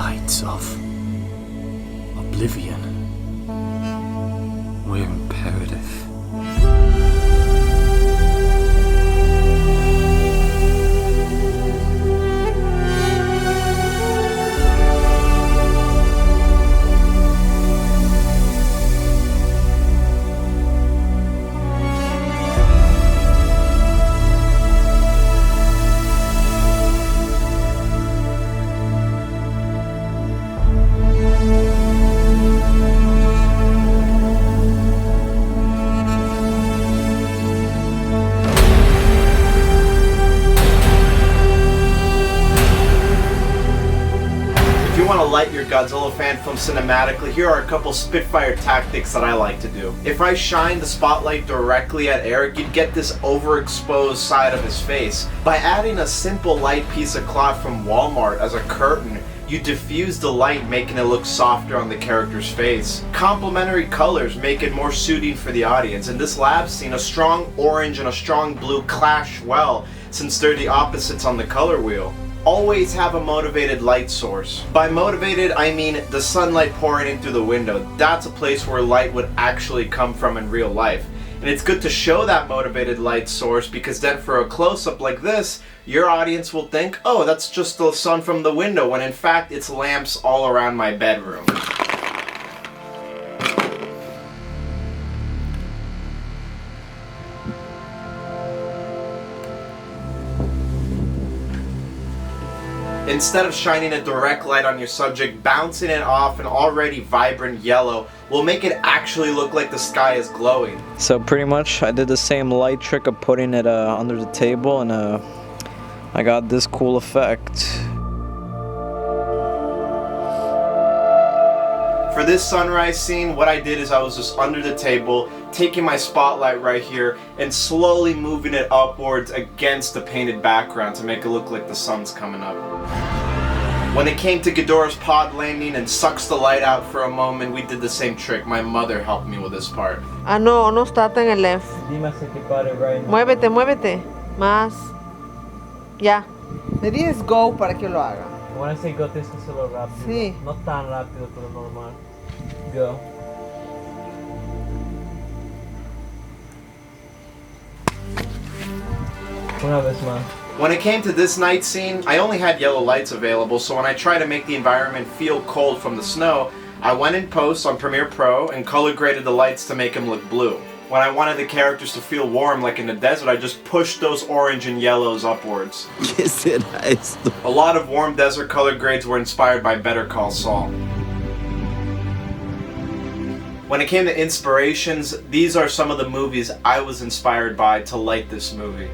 lights of oblivion. We're imperative. Light your Godzilla fan film cinematically, here are a couple Spitfire tactics that I like to do. If I shine the spotlight directly at Eric, you'd get this overexposed side of his face. By adding a simple light piece of cloth from Walmart as a curtain, you diffuse the light, making it look softer on the character's face. Complementary colors make it more suiting for the audience. In this lab scene, a strong orange and a strong blue clash well, since they're the opposites on the color wheel. Always have a motivated light source. By motivated, I mean the sunlight pouring in through the window. That's a place where light would actually come from in real life. And it's good to show that motivated light source, because then for a close-up like this, your audience will think, oh, that's just the sun from the window, when in fact it's lamps all around my bedroom. Instead of shining a direct light on your subject, bouncing it off an already vibrant yellow will make it actually look like the sky is glowing. So pretty much I did the same light trick of putting it under the table, and I got this cool effect. For this sunrise scene, what I did is I was just under the table, taking my spotlight right here and slowly moving it upwards against the painted background to make it look like the sun's coming up. When it came to Ghidorah's pod landing and sucks the light out for a moment, we did the same trick. My mother helped me with this part. Ah, no está en el F. Muévete, muévete. Más. Ya. Le dices go para que lo haga. When I say go, tienes que hacerlo rápido. Sí. No tan rápido, pero normal. Go. Una vez más. When it came to this night scene, I only had yellow lights available, so when I tried to make the environment feel cold from the snow, I went in post on Premiere Pro and color graded the lights to make them look blue. When I wanted the characters to feel warm like in the desert, I just pushed those orange and yellows upwards. A lot of warm desert color grades were inspired by Better Call Saul. When it came to inspirations, these are some of the movies I was inspired by to light this movie.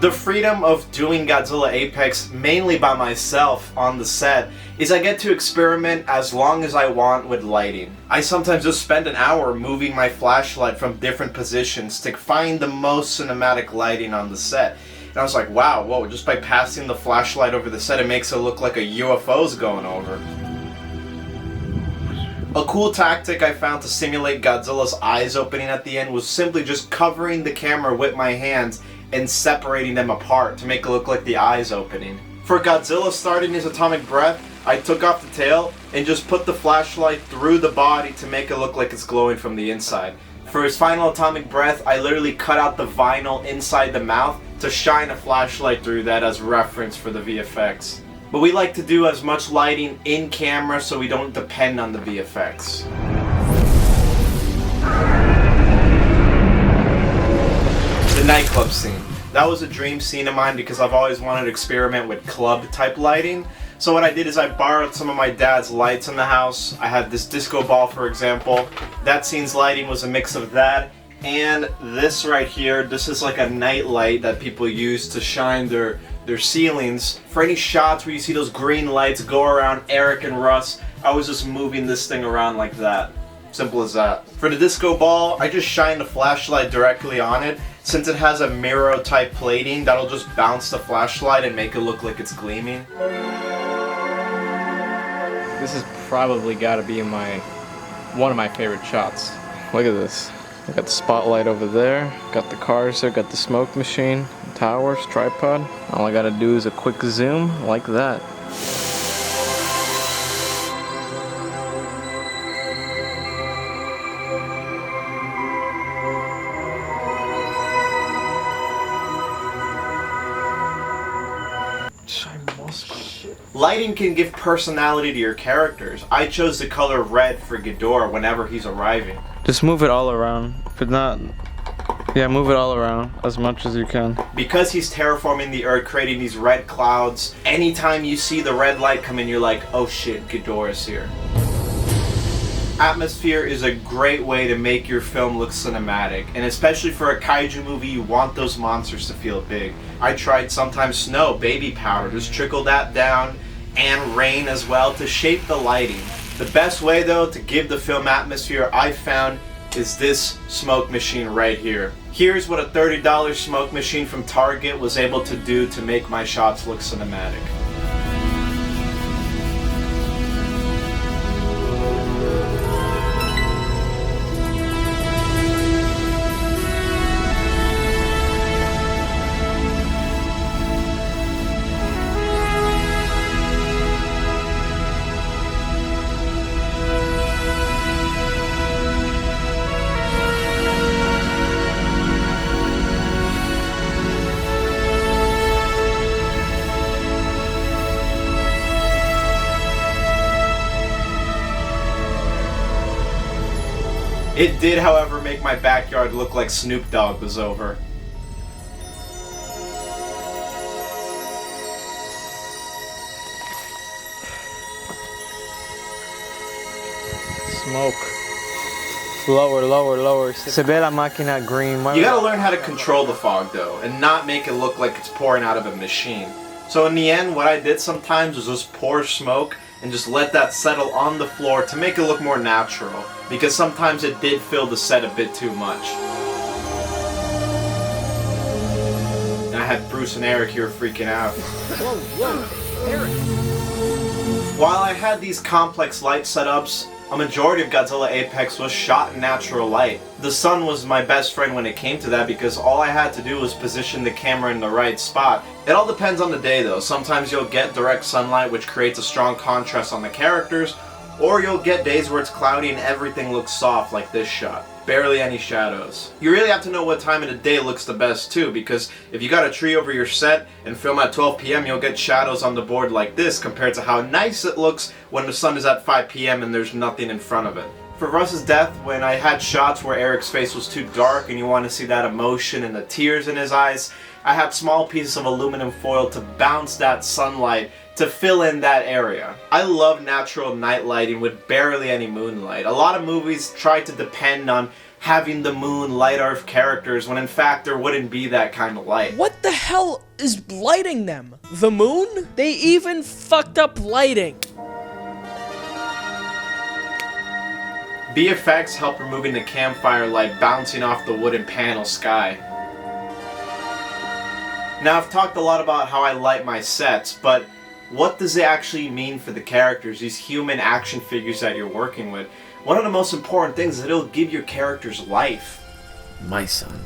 The freedom of doing Godzilla Apex mainly by myself on the set is I get to experiment as long as I want with lighting. I sometimes just spend an hour moving my flashlight from different positions to find the most cinematic lighting on the set. And I was like, wow, whoa, just by passing the flashlight over the set, it makes it look like a UFO's going over. A cool tactic I found to simulate Godzilla's eyes opening at the end was simply just covering the camera with my hands and separating them apart to make it look like the eyes opening. For Godzilla starting his atomic breath, I took off the tail and just put the flashlight through the body to make it look like it's glowing from the inside. For his final atomic breath, I literally cut out the vinyl inside the mouth to shine a flashlight through that as reference for the VFX. But we like to do as much lighting in camera so we don't depend on the VFX. The nightclub scene. That was a dream scene of mine because I've always wanted to experiment with club type lighting. So what I did is I borrowed some of my dad's lights in the house. I had this disco ball, for example. That scene's lighting was a mix of that and this right here. This is like a night light that people use to shine their ceilings. For any shots where you see those green lights go around Eric and Russ, I was just moving this thing around like that. Simple as that. For the disco ball, I just shine the flashlight directly on it. Since it has a mirror type plating, that'll just bounce the flashlight and make it look like it's gleaming. This has probably got to be one of my favorite shots. Look at this. I got the spotlight over there, got the cars there, got the smoke machine, towers, tripod. All I gotta do is a quick zoom like that. Lighting can give personality to your characters. I chose the color red for Ghidorah whenever he's arriving. Just move it all around. If it's not, yeah, move it all around as much as you can. Because he's terraforming the earth, creating these red clouds, anytime you see the red light come in, you're like, oh shit, Ghidorah's here. Atmosphere is a great way to make your film look cinematic, and especially for a kaiju movie, you want those monsters to feel big. I tried sometimes snow, baby powder, just trickle that down, and rain as well to shape the lighting. The best way though to give the film atmosphere I found is this smoke machine right here. Here's what a $30 smoke machine from Target was able to do to make my shots look cinematic. It did, however, make my backyard look like Snoop Dogg was over. Smoke. Lower, lower, lower. Se ve la máquina green. You gotta learn how to control the fog though, and not make it look like it's pouring out of a machine. So in the end, what I did sometimes was just pour smoke and just let that settle on the floor to make it look more natural, because sometimes it did fill the set a bit too much. And I had Bruce and Eric here freaking out. Whoa, Eric! While I had these complex light setups, a majority of Godzilla Apex was shot in natural light. The sun was my best friend when it came to that, because all I had to do was position the camera in the right spot. It all depends on the day though. Sometimes you'll get direct sunlight, which creates a strong contrast on the characters, or you'll get days where it's cloudy and everything looks soft like this shot. Barely any shadows. You really have to know what time of the day looks the best too, because if you got a tree over your set and film at 12 p.m. you'll get shadows on the board like this compared to how nice it looks when the sun is at 5 p.m. and there's nothing in front of it. For Russ's death, when I had shots where Eric's face was too dark and you want to see that emotion and the tears in his eyes, I had small pieces of aluminum foil to bounce that sunlight to fill in that area. I love natural night lighting with barely any moonlight. A lot of movies try to depend on having the moon light our characters when in fact there wouldn't be that kind of light. What the hell is lighting them? The moon? They even fucked up lighting. VFX help removing the campfire light bouncing off the wooden panel sky. Now I've talked a lot about how I light my sets, but what does it actually mean for the characters, these human action figures that you're working with? One of the most important things is that it'll give your characters life. My son.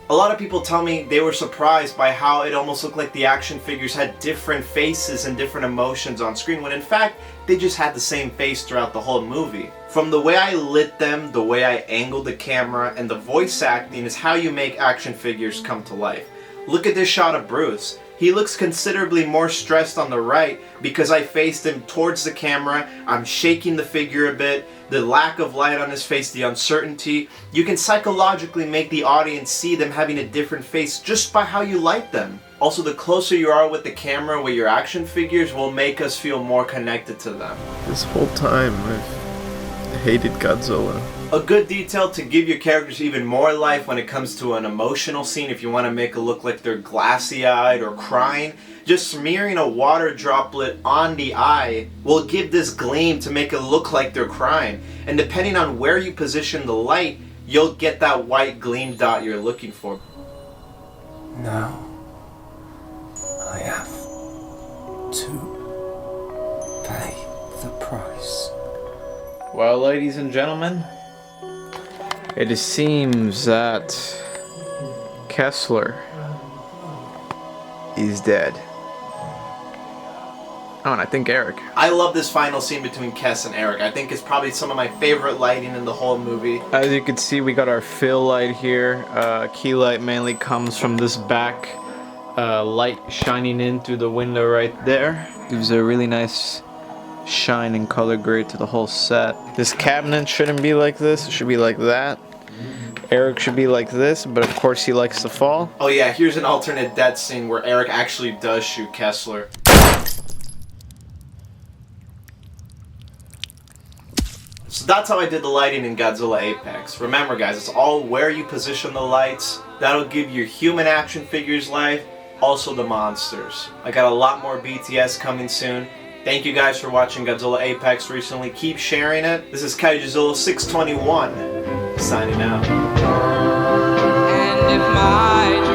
A lot of people tell me they were surprised by how it almost looked like the action figures had different faces and different emotions on screen, when in fact they just had the same face throughout the whole movie. From the way I lit them, the way I angled the camera, and the voice acting is how you make action figures come to life. Look at this shot of Bruce. He looks considerably more stressed on the right because I faced him towards the camera. I'm shaking the figure a bit, the lack of light on his face, the uncertainty. You can psychologically make the audience see them having a different face just by how you light them. Also, the closer you are with the camera with your action figures will make us feel more connected to them. This whole time I've hated Godzilla. A good detail to give your characters even more life when it comes to an emotional scene. If you want to make it look like they're glassy-eyed or crying, just smearing a water droplet on the eye will give this gleam to make it look like they're crying. And depending on where you position the light, you'll get that white gleam dot you're looking for. Now, I have to pay the price. Well, ladies and gentlemen, it seems that Kessler is dead. Oh, and I think Eric. I love this final scene between Kess and Eric. I think it's probably some of my favorite lighting in the whole movie. As you can see, we got our fill light here. Key light mainly comes from this back light shining in through the window right there. Gives a really nice shine and color grade to the whole set. This cabinet shouldn't be like this, it should be like that. Eric should be like this, but of course he likes to fall. Oh yeah, here's an alternate death scene where Eric actually does shoot Kessler. So that's how I did the lighting in Godzilla Apex. Remember guys, it's all where you position the lights. That'll give your human action figures life, also the monsters. I got a lot more BTS coming soon. Thank you guys for watching Godzilla Apex recently. Keep sharing it. This is Kaijuzilla 621 signing out. And if my